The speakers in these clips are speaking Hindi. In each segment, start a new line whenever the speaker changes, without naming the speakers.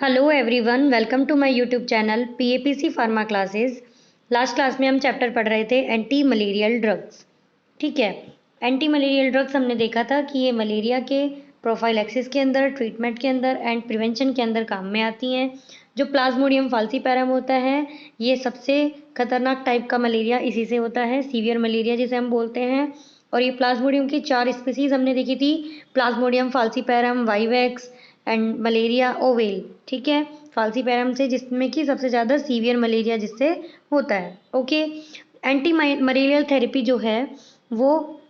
Hello everyone, welcome to my YouTube channel PAPC pharma classes. Last class में हम चैप्टर पढ़ रहे थे एंटी मलेरियल ड्रग्स। ठीक है, एंटी मलेरियल ड्रग्स हमने देखा था कि ये मलेरिया के प्रोफाइलैक्सिस के अंदर, ट्रीटमेंट के अंदर एंड प्रिवेंशन के अंदर काम में आती हैं। जो प्लाज्मोडियम फाल्सीपैरम होता है, ये सबसे खतरनाक टाइप का मलेरिया इसी से होता है, सीवियर मलेरिया जिसे हम बोलते हैं। और ये प्लाज्मोडियम की 4 स्पीसीज हमने देखी थी, plasmodium falciparum, vivax and malaria ovale. ठीक है, फाल्सीपैरम से, जिसमें कि सबसे ज़्यादा सीवियर मलेरिया जिससे होता है। ओके, एंटी मलेरियल थेरेपी जो है वो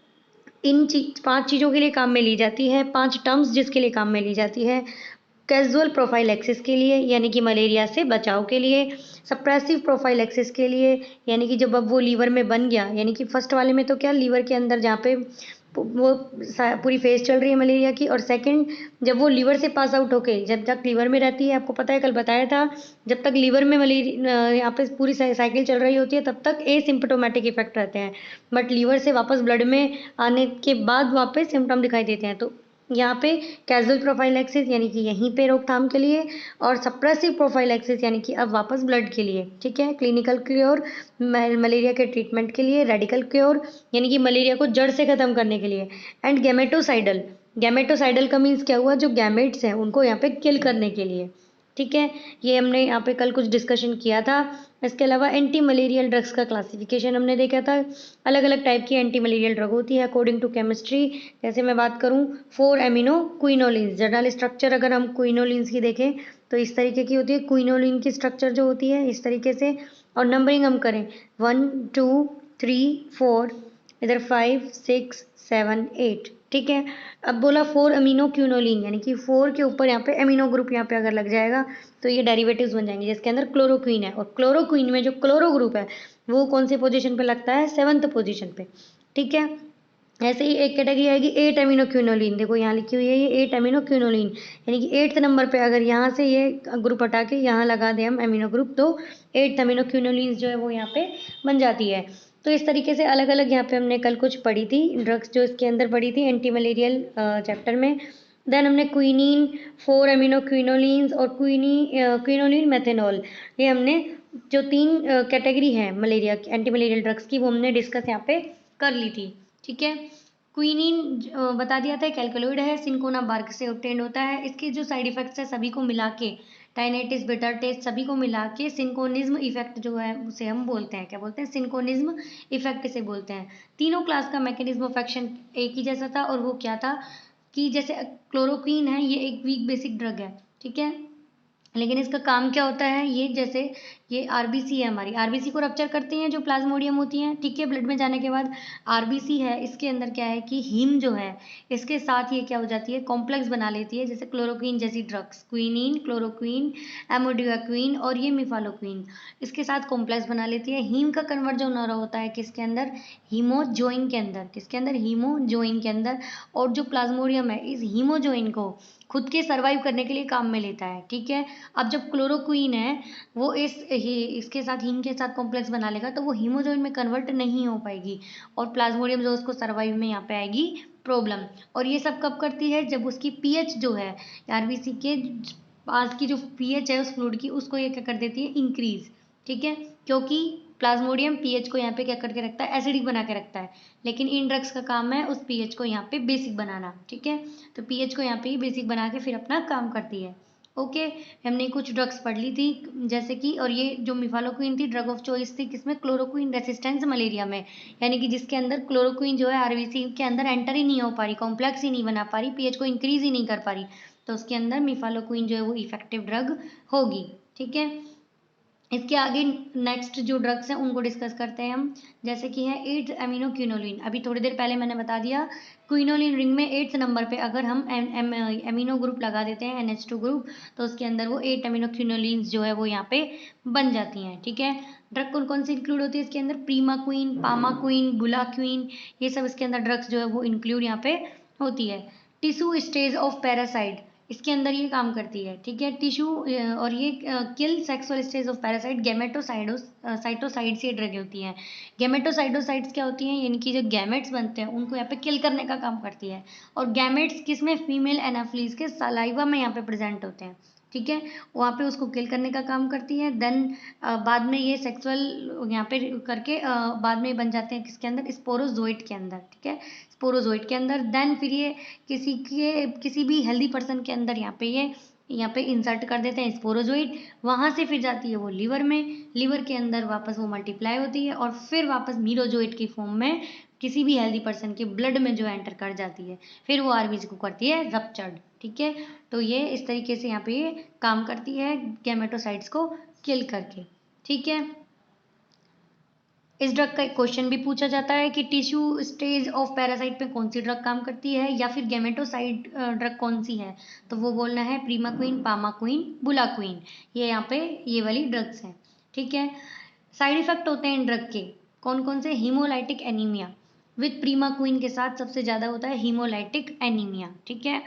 इन 5 चीज़ों के लिए काम में ली जाती है, 5 टर्म्स जिसके लिए काम में ली जाती है। कैजुअल प्रोफाइलैक्सिस के लिए, यानी कि मलेरिया से बचाव के लिए। सप्रेसिव प्रोफाइलैक्सिस के लिए, यानी कि जब अब वो लीवर में बन गया, यानी कि फर्स्ट वाले में तो क्या लीवर के अंदर जहाँ पे वो पूरी फेज चल रही है मलेरिया की, और सेकंड जब वो लीवर से पास आउट होके जब तक लीवर में रहती है, आपको पता है कल बताया था, जब तक लीवर में मलेरिया यहाँ पे पूरी साइकिल चल रही होती है तब तक एसिम्प्टोमेटिक इफेक्ट रहते हैं, बट लीवर से वापस ब्लड में आने के बाद वापस सिम्टम दिखाई देते हैं। तो यहाँ पे कैजुअल प्रोफाइलैक्सिस यानी कि यहीं पे रोकथाम के लिए, और सप्रेसिव प्रोफाइलैक्सिस यानी कि अब वापस ब्लड के लिए। ठीक है, क्लिनिकल क्योर मलेरिया के ट्रीटमेंट के लिए, रेडिकल क्योर यानी कि मलेरिया को जड़ से ख़त्म करने के लिए, एंड गैमेटोसाइडल। गैमेटोसाइडल का मीन्स क्या हुआ, जो गैमेट्स हैं उनको यहाँ पे किल करने के लिए। ठीक है, ये हमने यहाँ पे कल कुछ डिस्कशन किया था। इसके अलावा एंटी मलेरियल ड्रग्स का क्लासिफिकेशन हमने देखा था। अलग अलग टाइप की एंटी मलेरियल ड्रग होती है अकॉर्डिंग टू केमिस्ट्री। जैसे मैं बात करूँ 4 एमिनो क्विनोलिन्स, जनरल स्ट्रक्चर अगर हम क्विनोलिन्स की देखें तो इस तरीके की होती है। क्विनोलिन की स्ट्रक्चर जो होती है इस तरीके से, और नंबरिंग हम करें 1 2 3 4, इधर 5 6 7 8। ठीक है, अब बोला 4 अमीनो क्यूनोलिन, यानी कि 4 के ऊपर यहाँ पे एमिनो ग्रुप यहाँ पे अगर लग जाएगा तो ये डेरिवेटिव्स बन जाएंगे, जिसके अंदर क्लोरोक्वीन है, और क्लोरोक्वीन में जो क्लोरो ग्रुप है वो कौन सी पोजीशन पे लगता है, 7th पोजीशन पे। ठीक है, ऐसे ही एक कैटेगरी आएगी 8 एमिनो क्यूनोलिन। देखो यहाँ लिखी हुई है ये 8 एमिनो क्यूनोलिन, यानी कि 8th नंबर पे अगर यहाँ से ये ग्रुप हटा के यहाँ लगा दें हम एमिनो ग्रुप, तो 8 एमिनो क्यूनोलिन जो है वो यहाँ पे बन जाती है। तो इस तरीके से अलग अलग यहाँ पे हमने कल कुछ पढ़ी थी ड्रग्स, जो इसके अंदर पढ़ी थी एंटी मलेरियल चैप्टर में। देन हमने क्विनीन, 4 एमिनो क्विनोलिन्स और क्विनोलिन मेथेनॉल, ये हमने जो 3 कैटेगरी है मलेरिया एंटी मलेरियल ड्रग्स की, वो हमने डिस्कस यहाँ पे कर ली थी। ठीक है, क्विनीन बता दिया था, कैल्कुलोइड है, सिंकोना बार्क से ऑब्टेन्ड होता है। इसके जो साइड इफेक्ट्स है सभी को मिला के, टाइनेटिस, बिटर टेस्ट, सभी को मिला के सिंकोनिज्म इफेक्ट जो है उसे हम बोलते हैं, क्या बोलते हैं, सिंकोनिज्म इफेक्ट से बोलते हैं। तीनों क्लास का मैकेनिज्म ऑफ एक्शन एक ही जैसा था, और वो क्या था कि जैसे क्लोरोक्वीन है, ये एक वीक बेसिक ड्रग है। ठीक है, लेकिन इसका काम क्या होता है, ये जैसे ये आरबीसी है, हमारी आरबीसी को रप्चर करती हैं जो प्लाज्मोडियम होती हैं। ठीक है, ब्लड में जाने के बाद आरबीसी है, इसके अंदर क्या है कि हीम जो है इसके साथ ये क्या हो जाती है, कॉम्प्लेक्स बना लेती है, जैसे क्लोरोक्वीन जैसी ड्रग्स, क्विनीन, क्लोरोक्वीन, एमोडियाक्विन और ये मिफालोक्विन, इसके साथ कॉम्प्लेक्स बना लेती है। हीम का कन्वर्जन हो रहा होता है किसके अंदर, हीमोजोइन के अंदर। किसके अंदर, हीमोजोइन के अंदर। और जो प्लाज्मोडियम है इस हीमोजोइन को खुद के सर्वाइव करने के लिए काम में लेता है। ठीक है, अब जब क्लोरोक्वीन है वो इसके साथ हीम के साथ कॉम्प्लेक्स बना लेगा तो वो हीमोजोइन में कन्वर्ट नहीं हो पाएगी, और प्लाज्मोडियम जो उसको सर्वाइव में यहाँ पे आएगी प्रॉब्लम। और ये सब कब करती है, जब उसकी पीएच जो है आरबीसी के पास की जो पीएच है उस फ्लूइड की, उसको ये क्या कर देती है, इंक्रीज। ठीक है, क्योंकि प्लाज्मोडियम पीएच को यहाँ पे क्या करके रखता है, एसिडिक बना के रखता है, लेकिन इन ड्रग्स का काम है उस पीएच को यहाँ पे बेसिक बनाना। ठीक है, तो पीएच को यहाँ पे बेसिक बना के फिर अपना काम करती है। ओके, हमने कुछ ड्रग्स पढ़ ली थी जैसे कि, और ये जो मिफालोक्विन थी ड्रग ऑफ चॉइस थी किसमें, क्लोरोक्विन रेसिस्टेंस मलेरिया में, यानी कि जिसके अंदर क्लोरोक्विन जो है आरबीसी के अंदर एंटर ही नहीं हो पा रही, कॉम्प्लेक्स ही नहीं बना पा रही, पीएच को इंक्रीज ही नहीं कर पा रही, तो उसके अंदर मिफालोक्विन जो है वो इफेक्टिव ड्रग होगी। ठीक है, इसके आगे नेक्स्ट जो ड्रग्स हैं उनको डिस्कस करते हैं हम, जैसे कि है 8 एमिनो क्विनोलिन। अभी थोड़ी देर पहले मैंने बता दिया, क्विनोलिन रिंग में 8th नंबर पे अगर हम एमिनो ग्रुप लगा देते हैं, NH2 ग्रुप, तो उसके अंदर वो 8 एमिनो क्विनोलिन्स जो है वो यहाँ पे बन जाती हैं। ठीक है, ड्रग कौन कौन सी इंक्लूड होती है इसके अंदर, प्रीमाक्विन, पामाक्विन, बुलाक्विन, ये सब इसके अंदर ड्रग्स जो है वो इंक्लूड यहाँ पे होती है। टिश्यू स्टेज ऑफ पैरासाइट, इसके अंदर ये काम करती है। ठीक है, टिश्यू और ये किल सेक्सुअल स्टेज ऑफ पैरासाइट, साइटोसाइड्स ये ड्रग होती हैं। गैमेटोसाइडोसाइड्स क्या होती हैं, यानी कि जो गैमेट्स बनते हैं उनको यहाँ पे किल करने का काम करती है। और गैमेट्स किसमें, फीमेल एनाफ्लीज के सलाइवा में यहाँ पे प्रेजेंट होते हैं। ठीक है, वहाँ पे उसको किल करने का काम करती है। देन बाद में ये सेक्सुअल यहाँ पे करके बाद में बन जाते हैं किसके अंदर, स्पोरोजोइट के अंदर, ठीक है, स्पोरोजोइट के अंदर। देन फिर ये किसी भी हेल्दी पर्सन के अंदर यहाँ पे इंसर्ट कर देते हैं स्पोरोजोइट। वहाँ से फिर जाती है वो लिवर में, लिवर के अंदर वापस वो मल्टीप्लाई होती है और फिर वापस मीरोजोइट की फॉर्म में किसी भी हेल्दी पर्सन के ब्लड में जो एंटर कर जाती है, फिर वो आरबीसी को करती है रप्चर्ड, ठीक है। तो ये इस तरीके से यहाँ पे ये काम करती है गैमेटोसाइट्स को किल करके, ठीक है। इस ड्रग का एक क्वेश्चन भी पूछा जाता है कि टिश्यू स्टेज ऑफ पैरासाइट पे कौन सी ड्रग काम करती है या फिर गैमेटोसाइट ड्रग कौन सी है, तो वो बोलना है प्रीमाक्विन, पामाक्विन, बुलाक्विन, ये यहाँ पे ये वाली ड्रग्स हैं, ठीक है। साइड इफेक्ट होते हैं इन ड्रग के कौन कौन से, हीमोलाइटिक एनीमिया विथ प्रीमाक्विन के साथ सबसे ज़्यादा होता है हीमोलाइटिक एनीमिया, ठीक है।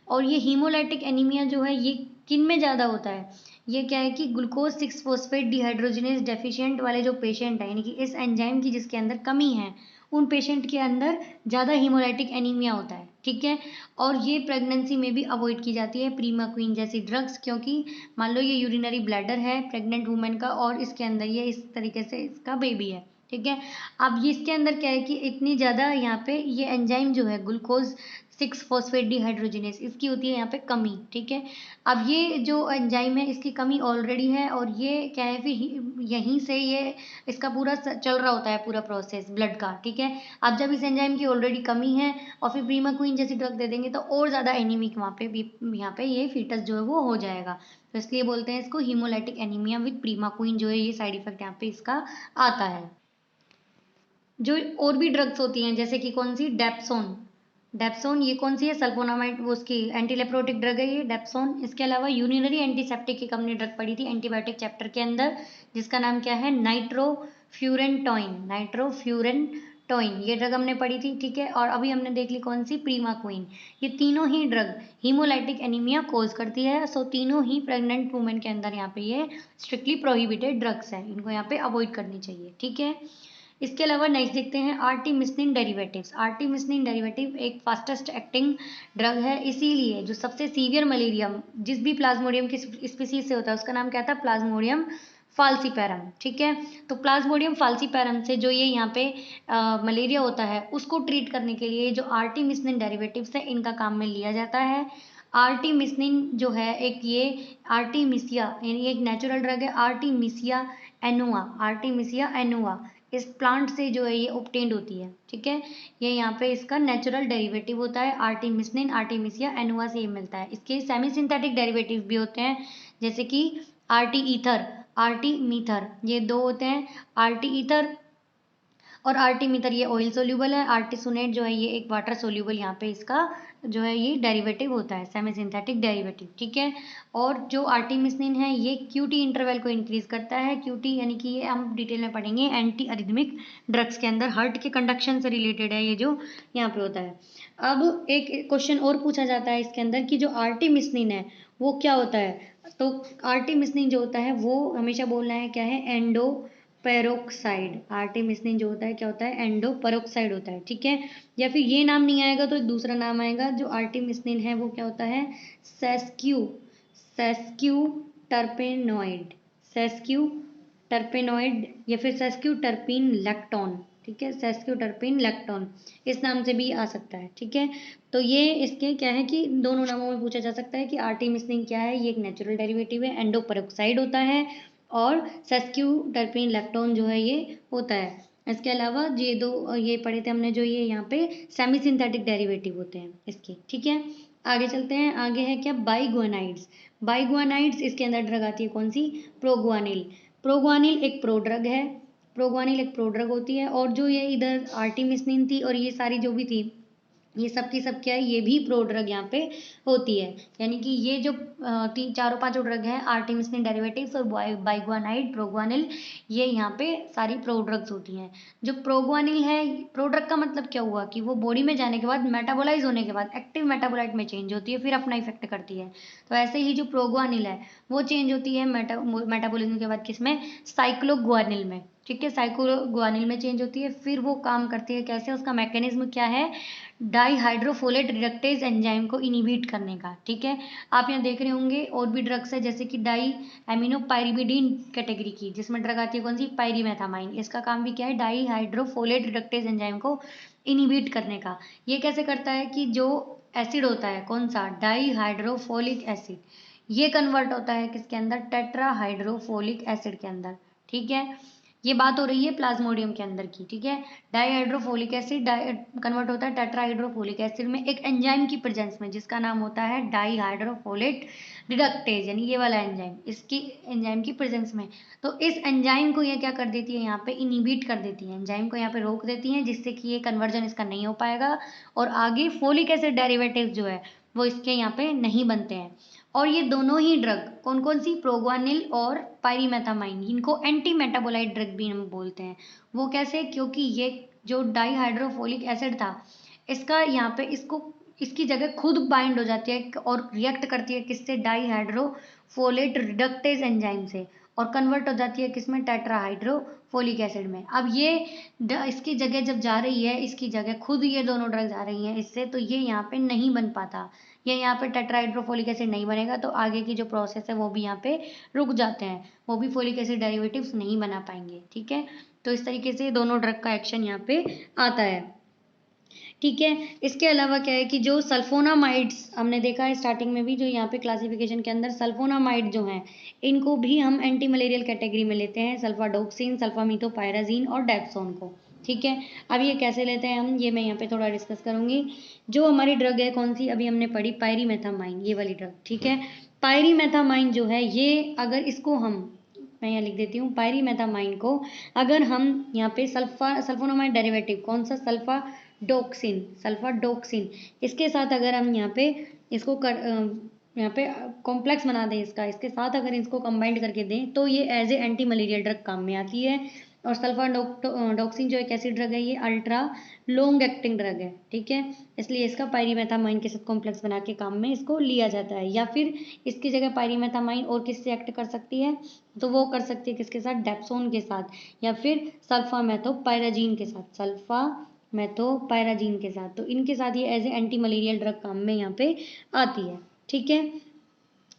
और ये हीमोलाइटिक एनीमिया जो है ये किन में ज़्यादा होता है, ये क्या है कि ग्लूकोज 6 फॉस्फेट डिहाइड्रोजिनेज डेफिशिएंट वाले जो पेशेंट हैं, यानी कि इस एंजाइम की जिसके अंदर कमी है, उन पेशेंट के अंदर ज़्यादा हीमोलाइटिक एनीमिया होता है, ठीक है। और ये प्रेगनेंसी में भी अवॉइड की जाती है प्रीमाक्विन जैसी ड्रग्स, क्योंकि मान लो ये यूरिनरी ब्लैडर है प्रेग्नेंट वुमेन का और इसके अंदर ये इस तरीके से इसका बेबी है, ठीक है। अब ये इसके अंदर क्या है कि इतनी ज़्यादा यहाँ पे ये एंजाइम जो है ग्लूकोज 6 फॉस्फेट डिहाइड्रोजिनेज, इसकी होती है यहाँ पे कमी, ठीक है। अब ये जो एंजाइम है इसकी कमी ऑलरेडी है और ये क्या है फिर यहीं से ये इसका पूरा चल रहा होता है पूरा प्रोसेस ब्लड का, ठीक है। अब जब इस एंजाइम की ऑलरेडी कमी है और फिर प्रीमाक्विन जैसी ड्रग दे देंगे तो और ज़्यादा एनीमिक वहाँ पे भी यहाँ पे ये फीटस जो है वो हो जाएगा, तो इसलिए बोलते हैं इसको हीमोलाइटिक एनीमिया विद प्रीमाक्विन, जो है ये साइड इफेक्ट यहाँ पे इसका आता है। जो और भी ड्रग्स होती हैं जैसे कि कौन सी, डेप्सोन, डेप्सोन ये कौन सी है, सल्फोनामाइड, वो उसकी एंटीलेप्रोटिक ड्रग है ये डेप्सोन। इसके अलावा यूरिनरी एंटीसेप्टिक एक हमने ड्रग पढ़ी थी एंटीबायोटिक चैप्टर के अंदर, जिसका नाम क्या है, नाइट्रोफ्यूरेंटोइन, नाइट्रोफ्यूरेंटोइन ये ड्रग हमने पढ़ी थी, ठीक है। और अभी हमने देख ली कौन सी, प्रीमाक्विन। ये तीनों ही ड्रग हीमोलाइटिक एनीमिया कोज करती है, सो तीनों ही प्रेग्नेंट वुमेन के अंदर यहाँ पे ये स्ट्रिक्टली प्रोहिबिटेड ड्रग्स हैं, इनको यहाँ पे अवॉइड करनी चाहिए, ठीक है। इसके अलावा नेक्स्ट देखते हैं आर्टिमिसिन डेरिवेटिव्स। आर्टिमिसिन डेरिवेटिव एक फास्टेस्ट एक्टिंग ड्रग है, इसीलिए जो सबसे सीवियर मलेरिया जिस भी प्लाज्मोडियम की स्पीसीज से होता है उसका नाम क्या था, प्लाज्मोडियम फाल्सीपैरम, ठीक है। तो प्लाज्मोडियम फाल्सीपैरम से जो ये यहाँ पे मलेरिया होता है उसको ट्रीट करने के लिए जो आर्टिमिसिन डेरिवेटिव्स है इनका काम में लिया जाता है। आर्टिमिसिन जो है एक ये आर्टिमिसिया यानी एक नेचुरल ड्रग है, आर्टिमिसिया एनुआ, आर्टिमिसिया एनुआ इस प्लांट से जो है ये ऑब्टेन्ड होती है, ठीक है। ये यहाँ पे इसका नेचुरल डेरिवेटिव होता है आर्टिमिसिन, आर्टिमिसिया एनुआ से ये मिलता है। इसके सेमी सिंथेटिक डेरिवेटिव भी होते हैं जैसे कि आर्टी ईथर, आर्टीमीथर, ये दो होते हैं, आर्टी ईथर और आर्टीमीथर ये ऑयल सोल्यूबल है, आर्टिसोनेट जो है ये एक वाटर सोल्यूबल यहाँ पे इसका जो है ये डेरिवेटिव होता है, सेमी सिंथेटिक डेरिवेटिव, ठीक है। और जो आर्टिमिसिन है ये क्यूटी इंटरवल को इंक्रीज करता है, क्यूटी यानी कि ये हम डिटेल में पढ़ेंगे एंटी अरिथमिक ड्रग्स के अंदर, हार्ट के कंडक्शन से रिलेटेड है ये जो यहाँ पे होता है। अब एक क्वेश्चन और पूछा जाता है इसके अंदर कि जो आर्टिमिसिन है वो क्या होता है, तो आर्टिमिसिन जो होता है वो हमेशा बोलना है क्या है, एंडो पेरोक्साइड। आर्टिमिसिन जो होता है क्या होता है, एंडो पेरोक्साइड होता है, ठीक है। या फिर ये नाम नहीं आएगा तो एक दूसरा नाम आएगा, जो आर्टिमिसिन है वो क्या होता है, सेस्क्यू, सेस्क्यू टर्पेनोइड, सेस्क्यू टर्पेनोइड या फिर सेस्क्यू टर्पीन लैक्टोन, ठीक है, सेस्क्यू टर्पीन लैक्टोन इस नाम से भी आ सकता है, ठीक है। तो ये इसके क्या है कि दोनों नामों में पूछा जा सकता है कि आर्टिमिसिन क्या है, ये एक नेचुरल डेरिवेटिव है, एंडो पेरोक्साइड होता है और सेस्क्यू टर्पीन लैक्टोन जो है ये होता है। इसके अलावा ये दो ये पढ़े थे हमने जो ये यहाँ पे सेमी सिंथेटिक डेरिवेटिव होते हैं इसके, ठीक है। आगे चलते हैं, आगे है क्या, बाइगुआनाइड्स। बाइगुआनाइड्स इसके अंदर ड्रग आती है कौन सी, प्रोगुआनिल। प्रोगुआनिल एक प्रोड्रग है, प्रोगुआनिल एक प्रोड्रग होती है। और जो ये इधर आर्टिमिसिन थी और ये सारी जो भी थी ये सब की सब क्या है, ये भी प्रोड्रग यहाँ पे होती है, यानी कि ये जो तीन चारों पांचों ड्रग हैं आर्टिमिसिन डेरिवेटिव्स और बाइगुआनाइड, प्रोगुआनिल, ये यहाँ पे सारी प्रोड्रग्स होती हैं। जो प्रोगुआनिल है, प्रोड्रग का मतलब क्या हुआ कि वो बॉडी में जाने के बाद मेटाबोलाइज होने के बाद एक्टिव मेटाबोलाइट में चेंज होती है फिर अपना इफेक्ट करती है। तो ऐसे ही जो प्रोगुआनिल है वो चेंज होती है मेटाबोलिज्म के बाद किसमें, साइक्लोगुआनिल में, ठीक है, साइक्लोगुआनिल में चेंज होती है। फिर वो काम करती है कैसे, उसका मैकेनिज्म क्या है, डाईहाइड्रोफोलेट रिडक्टेज एंजाइम को इनिबिट करने का। ठीक है, आप यहाँ देख रहे होंगे और भी ड्रग्स है जैसे कि डाई एमिनो पायरिमिडीन कैटेगरी की, जिसमें ड्रग आती है कौन सी, पायरीमेथामाइन। इसका काम भी क्या है, डाईहाइड्रोफोलेट रिडक्टेज एंजाइम को इनिबिट करने का। ये कैसे करता है कि जो एसिड होता है कौन सा, डाईहाइड्रोफोलिक एसिड, ये कन्वर्ट होता है किसके अंदर, टेट्राहाइड्रोफोलिक एसिड के अंदर। ठीक है, ये बात हो रही है प्लाज्मोडियम के अंदर की। ठीक है, डाईहाइड्रोफोलिक एसिड कन्वर्ट होता है टेट्राहाइड्रोफोलिक एसिड में एक एंजाइम की प्रेजेंस में, जिसका नाम होता है डाईहाइड्रोफोलेट रिडक्टेज, यानी ये वाला एंजाइम, इसकी एंजाइम की प्रेजेंस में। तो इस एंजाइम को ये क्या कर देती है, यहाँ पे इनिबिट कर देती है, एंजाइम को यहाँ पे रोक देती है, जिससे कि ये कन्वर्जन इसका नहीं हो पाएगा और आगे फोलिक एसिड डेरिवेटिव जो है वो इसके यहाँ पे नहीं बनते हैं। और ये दोनों ही ड्रग कौन कौन सी, प्रोग्वानिल और पायरीमेथामाइन, इनको एंटी मेटाबोलाइट ड्रग भी हम बोलते हैं। वो कैसे, क्योंकि ये जो डाईहाइड्रोफोलिक एसिड था, इसका यहाँ पे इसकी जगह खुद बाइंड हो जाती है और रिएक्ट करती है किससे, डाईहाइड्रोफोलेट रिडक्टेज एंजाइम से, और कन्वर्ट हो जाती है किसमें, टेट्राहाइड्रोफोलिक एसिड में। अब ये इसकी जगह जब जा रही है, इसकी जगह खुद ये दोनों ड्रग्स आ रही हैं इससे, तो ये यहाँ पे नहीं बन पाता, ये यहाँ पे टेट्राहाइड्रोफोलिक एसिड नहीं बनेगा, तो आगे की जो प्रोसेस है वो भी यहाँ पे रुक जाते हैं, वो भी फोलिक एसिड डेरिवेटिव्स नहीं बना पाएंगे। ठीक है, तो इस तरीके से दोनों ड्रग का एक्शन यहाँ पे आता है। ठीक है, इसके अलावा क्या है कि जो सल्फोनामाइड्स हमने देखा है स्टार्टिंग में भी, जो यहाँ पे क्लासिफिकेशन के अंदर सल्फोनामाइड जो हैं, इनको भी हम एंटी मलेरियल कैटेगरी में लेते हैं, सल्फाडोक्सिन, सल्फामिथोपायराजीन और डेप्सोन को। ठीक है, अब ये कैसे लेते हैं हम, ये मैं यहाँ पे थोड़ा डिस्कस करूंगी। जो हमारी ड्रग है कौन सी, अभी हमने पढ़ी पायरीमेथामाइन, ये वाली ड्रग। ठीक है, पायरीमेथामाइन जो है ये, अगर इसको हम, मैं यहाँ लिख देती हूँ, पायरीमेथामाइन को अगर हम यहाँ पे सल्फोनामाइड डेरिवेटिव कौन सा, सल्फाडोक्सिन, इसके साथ अगर हम यहाँ पे इसको यहाँ पे कॉम्प्लेक्स बना दें इसका, इसके साथ अगर इसको कंबाइंड करके दें, तो ये as a anti malarial drug काम में आती है। और सल्फाडोक्सिन जो एक ऐसी ड्रग है, ये अल्ट्रा लॉन्ग एक्टिंग ड्रग है। ठीक है, इसलिए इसका पायरीमेथामाइन के साथ कॉम्प्लेक्स बना के काम में इसको लिया जाता है। या फिर इसकी जगह पायरीमेथामाइन और किससे एक्ट कर सकती है, तो वो कर सकती है किसके साथ, डेप्सोन के साथ, या फिर सल्फामेथोपायराजीन के साथ, सल्फामेथोपायराजीन के साथ। तो इनके साथ ये as a anti malarial drug काम में यहाँ पे आती है। ठीक है,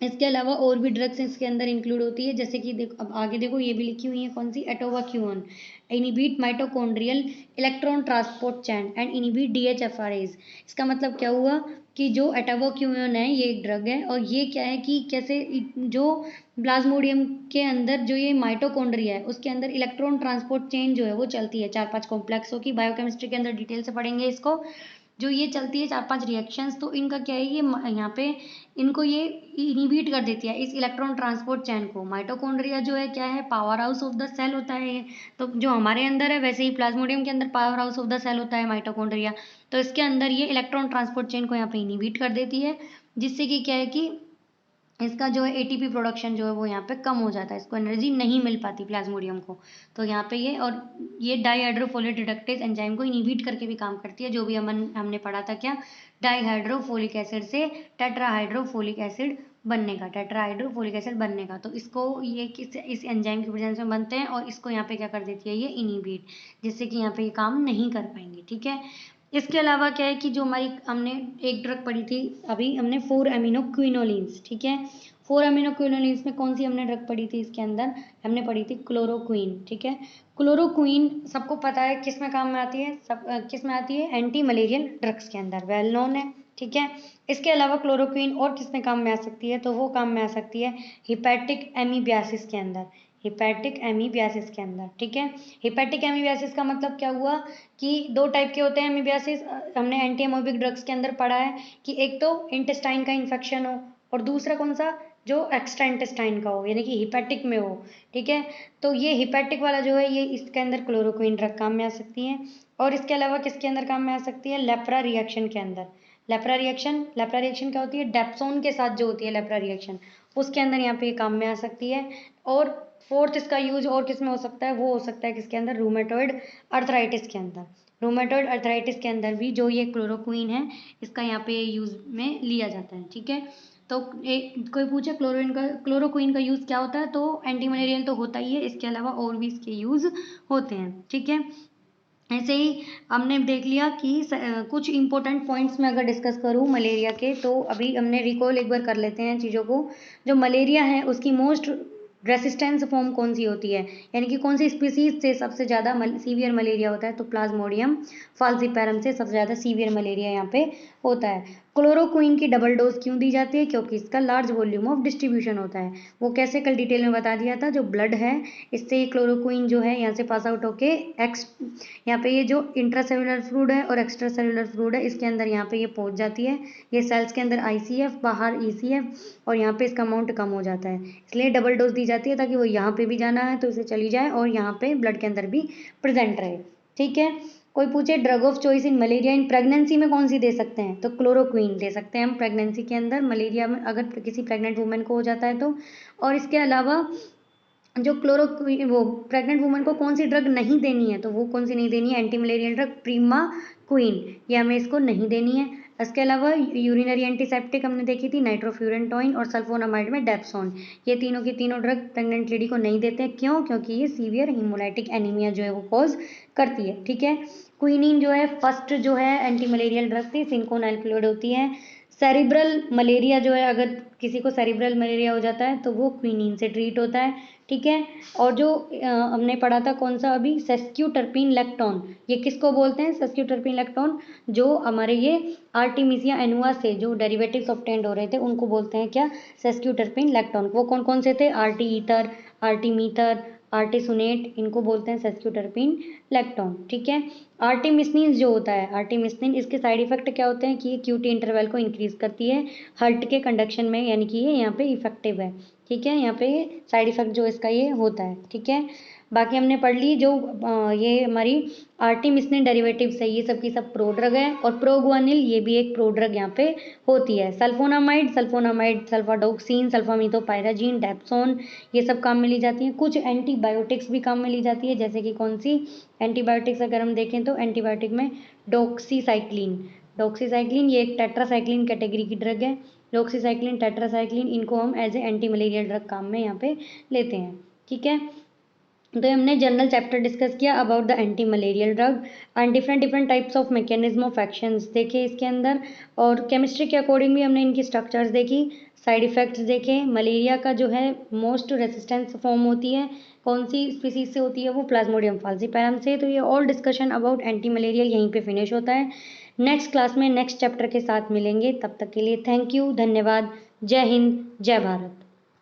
इसके अलावा और भी ड्रग्स इसके अंदर इंक्लूड होती है, जैसे कि देखो, अब आगे देखो, ये भी लिखी हुई है कौन सी, atovaquone, inhibit mitochondrial electron transport chain and inhibit DHFRase. इसका मतलब क्या हुआ कि जो एटोवाक्यून है ये एक ड्रग है, और ये क्या है कि कैसे, जो प्लाज्मोडियम के अंदर जो ये माइटोकॉन्ड्रिया है उसके अंदर इलेक्ट्रॉन ट्रांसपोर्ट चेन जो है वो चलती है 4-5 कॉम्प्लेक्सों की, बायोकेमिस्ट्री के अंदर डिटेल से पढ़ेंगे इसको। जो ये चलती है 4-5 रिएक्शंस, तो इनका क्या है, ये यहाँ पे इनको ये इनिबिट कर देती है इस इलेक्ट्रॉन ट्रांसपोर्ट चैन को। माइटोकॉन्ड्रिया जो है क्या है, powerhouse of the cell होता है ये, तो जो हमारे अंदर है वैसे ही प्लाज्मोडियम के अंदर powerhouse of the cell होता है माइटोकॉन्ड्रिया। तो इसके अंदर ये इलेक्ट्रॉन ट्रांसपोर्ट चेन को यहाँ पे इनिबिट कर देती है, जिससे कि क्या है कि इसका जो है एटीपी प्रोडक्शन जो है वो यहाँ पे कम हो जाता है, इसको एनर्जी नहीं मिल पाती प्लाज्मोडियम को। तो यहाँ पे ये, और ये डाईहाइड्रोफोलेट रिडक्टेज एंजाइम को इनिबिट करके भी काम करती है, जो भी हमने पढ़ा था क्या, डाईहाइड्रोफोलिक एसिड से टेट्राहाइड्रोफोलिक एसिड बनने का, टेट्राहाइड्रोफोलिक एसिड बनने का। तो इसको ये इस एंजाइम की प्रेजेंस में बनते हैं, और इसको यहाँ पे क्या कर देती है, ये इनिबिट, जिससे कि यहाँ पे ये काम नहीं कर पाएंगे। ठीक है, इसके अलावा क्या है कि जो हमारी हमने एक ड्रग पढ़ी थी अभी, हमने 4 अमीनो क्विनोलिन्स। ठीक है, 4 अमीनो क्विनोलिन्स में कौन सी हमने ड्रग पढ़ी थी, इसके अंदर हमने पढ़ी थी क्लोरोक्वीन। ठीक है, क्लोरोक्वीन सबको पता है किस में काम में आती है, किस में आती है, एंटी मलेरियल ड्रग्स के अंदर, वेल नोन है। ठीक है, इसके अलावा क्लोरोक्वीन और किस में काम में आ सकती है, तो वो काम में आ सकती है हिपैटिक एमीबियासिस के अंदर, हिपैटिक एमीबियासिस के अंदर। ठीक है, हिपैटिक एमीबियासिस का मतलब क्या हुआ कि 2 टाइप के होते हैं एमीबियासिस, हमने एंटी एमोबिक ड्रग्स के अंदर पढ़ा है कि एक तो इंटेस्टाइन का इन्फेक्शन हो, और दूसरा कौन सा, जो एक्स्ट्रा इंटेस्टाइन का हो, यानी कि हिपैटिक में हो। ठीक है, तो ये हिपैटिक वाला जो है, ये इसके अंदर क्लोरोक्वीन ड्रग काम में आ सकती है। और इसके अलावा किसके अंदर काम में आ सकती है, लेप्रा रिएक्शन के अंदर। लेप्रा रिएक्शन क्या होती है, डेप्सोन के साथ जो होती है लेप्रा रिएक्शन, उसके अंदर यहाँ पे काम में आ सकती है। और फोर्थ इसका यूज और किस में हो सकता है, वो हो सकता है किसके अंदर, रूमेटॉइड अर्थराइटिस के अंदर। रूमेटॉइड अर्थराइटिस के अंदर भी जो ये क्लोरोक्वीन है, इसका यहाँ पे यूज में लिया जाता है। ठीक है, तो कोई पूछे क्लोरोक्वीन का यूज़ क्या होता है, तो एंटी मलेरियल तो होता ही है, इसके अलावा और भी इसके यूज़ होते हैं। ठीक है, ऐसे ही हमने देख लिया कि कुछ इंपॉर्टेंट पॉइंट्स में अगर डिस्कस करूँ मलेरिया के, तो अभी हमने रिकॉल एक बार कर लेते हैं चीज़ों को। जो मलेरिया है उसकी मोस्ट रेसिस्टेंस फॉर्म कौन सी होती है, यानी कि कौन सी स्पीसीज से सबसे ज़्यादा सीवियर मलेरिया होता है, तो प्लाज्मोडियम फाल्सीपैरम से सबसे ज़्यादा सीवियर मलेरिया यहाँ पे होता है। क्लोरोक्वीन की डबल डोज क्यों दी जाती है, क्योंकि इसका लार्ज वॉल्यूम ऑफ डिस्ट्रीब्यूशन होता है। वो कैसे कल डिटेल में बता दिया था, जो ब्लड है इससे क्लोरोक्वीन जो है यहाँ से पास आउट होके यहाँ पे ये जो इंट्रासेलुलर फ्लूइड है और एक्स्ट्रा सेलुलर फ्लूइड है इसके अंदर यहाँ पे ये पहुँच जाती है। ये सेल्स के अंदर ICF, बाहर ECF, और यहाँ पे इसका अमाउंट कम हो जाता है, इसलिए डबल डोज दी जाती है ताकि वो यहाँ पे भी जाना है तो इसे चली जाए और यहाँ पे ब्लड के अंदर भी प्रेजेंट रहे। ठीक है, कोई पूछे drug of choice in malaria in pregnancy में कौन सी दे सकते हैं, तो क्लोरोक्वीन दे सकते हैं हम प्रेगनेंसी के अंदर, मलेरिया में अगर किसी प्रेग्नेंट वुमेन को हो जाता है तो। और इसके अलावा जो क्लोरोक्वीन, वो प्रेग्नेंट वुमन को कौन सी ड्रग नहीं देनी है, तो वो कौन सी नहीं देनी है, एंटी मलेरियल ड्रग प्रीमाक्वीन, ये हमें इसको नहीं देनी है। इसके अलावा यूरिनरी एंटीसेप्टिक हमने देखी थी नाइट्रोफ्यूरेंटोइन और सल्फोनामाइड में डेप्सोन, ये तीनों की तीनों ड्रग प्रेग्नेंट लेडी को नहीं देते हैं। क्यों, क्योंकि ये सीवियर हीमोलाइटिक एनीमिया जो है वो कॉज करती है। ठीक है, क्विनीन जो है फर्स्ट जो है एंटी मलेरियल ड्रग थी, सिंकोनाइल होती है। सेरिब्रल मलेरिया जो है, अगर किसी को सेरिब्रल मलेरिया हो जाता है तो वो क्विनीन से ट्रीट होता है। ठीक है, और जो हमने पढ़ा था कौन सा अभी, सेस्क्यूटर्पिन लैक्टोन, ये किसको बोलते हैं सेस्क्यूटर्पिन लैक्टोन, जो हमारे ये आर्टिमिसिया एनुआ से जो डेरिवेटिव्स ऑब्टेन्ड हो रहे थे उनको बोलते हैं क्या, सेस्क्यूटर्पिन लैक्टोन। वो कौन कौन से थे, आर्टी ईथर, आर्टीमीथर, आर्टिसुनेट, इनको बोलते हैं सेस्क्यूटर्पिन लैक्टोन। ठीक है, आर्टिमिसनिन जो होता है, आर्टिमिसनिन, इसके साइड इफेक्ट क्या होते हैं कि ये QT इंटरवल को इंक्रीज करती है हार्ट के कंडक्शन में, यानी कि ये यहाँ पे इफेक्टिव है। ठीक है, यहाँ पे साइड इफेक्ट जो इसका ये होता है। ठीक है, बाकी हमने पढ़ ली जो ये हमारी आर्टिमिसनिन डेरिवेटिव्स है, ये सब की सब प्रोड्रग है, और प्रोगुआनिल ये भी एक प्रोड्रग यहाँ पे होती है। सल्फोनामाइड, सल्फाडोक्सिन, सल्फामिथोपायराजीन, डेप्सोन, ये सब काम में ली जाती हैं। कुछ एंटीबायोटिक्स भी काम में ली जाती है, जैसे कि कौन सी एंटीबायोटिक्स अगर हम देखें तो एंटीबायोटिक में डॉक्सीसाइक्लिन ये एक टेट्रासाइक्लिन कैटेगरी की ड्रग है। डॉक्सीसाइक्लिन, टेट्रासाइक्लिन, इनको हम as a anti malarial drug काम में यहाँ पे लेते हैं। ठीक है, तो हमने जनरल चैप्टर डिस्कस किया about the anti malarial drug and different types of mechanism of actions देखे इसके अंदर, और केमिस्ट्री के अकॉर्डिंग भी हमने इनकी स्ट्रक्चर्स देखी, साइड इफेक्ट्स देखे। मलेरिया का जो है मोस्ट रेसिस्टेंस फॉर्म होती है कौन सी स्पीसीज से होती है, वो प्लाज्मोडियम फाल्सीपैरम से। तो ये all discussion about anti malarial यहीं पे फिनिश होता है। नेक्स्ट क्लास में नेक्स्ट चैप्टर के साथ मिलेंगे, तब तक के लिए थैंक यू, धन्यवाद, जय हिंद, जय भारत।